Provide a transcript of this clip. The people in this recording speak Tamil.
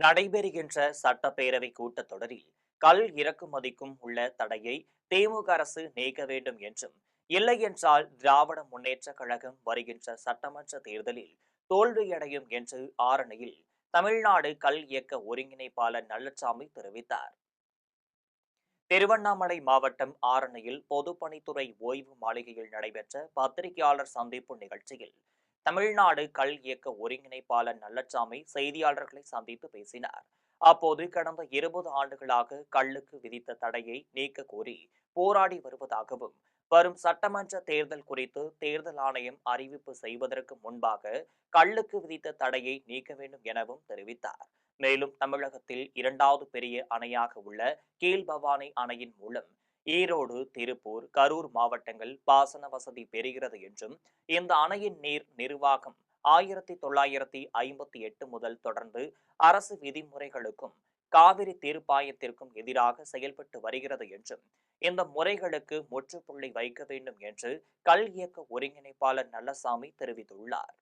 நடைபெறுகின்ற சட்டப்பேரவை கூட்டத்தொடரில் கல் இறக்குமதிக்கும் உள்ள தடையை திமுக அரசு நீக்க வேண்டும் என்றும், இல்லையென்றால் திராவிட முன்னேற்றக் கழகம் வருகின்ற சட்டமன்ற தேர்தலில் தோல்வியடையும் என்று ஆரணியில் தமிழ்நாடு கல் இயக்க ஒருங்கிணைப்பாளர் நல்லசாமி தெரிவித்தார். திருவண்ணாமலை மாவட்டம் ஆரணியில் பொதுப்பணித்துறை ஓய்வு மாளிகையில் நடைபெற்ற பத்திரிகையாளர் சந்திப்பு நிகழ்ச்சியில் தமிழ்நாடு கல் இயக்க ஒருங்கிணைப்பாளர் நல்லசாமி செய்தியாளர்களை சந்தித்து பேசினார். அப்போது கடந்த 20 ஆண்டுகளாக கல்லுக்கு விதித்த தடையை நீக்க கோரி போராடி வருவதாகவும், வரும் சட்டமன்ற தேர்தல் குறித்து தேர்தல் ஆணையம் அறிவிப்பு செய்வதற்கு முன்பாக கல்லுக்கு விதித்த தடையை நீக்க வேண்டும் எனவும் தெரிவித்தார். மேலும் தமிழகத்தில் இரண்டாவது பெரிய அணையாக உள்ள கீழ்பவானி அணையின் மூலம் ஈரோடு, திருப்பூர், கரூர் மாவட்டங்கள் பாசன வசதி பெறுகிறது என்றும், இந்த அணையின் நீர் நிர்வாகம் 1958 முதல் தொடர்ந்து அரசு விதிமுறைகளுக்கும் காவிரி தீர்ப்பாயத்திற்கும் எதிராக செயல்பட்டு வருகிறது என்றும், இந்த முறைகளுக்கு முற்றுப்புள்ளி வைக்க வேண்டும் என்று கல் இயக்க ஒருங்கிணைப்பாளர் நல்லசாமி தெரிவித்துள்ளார்.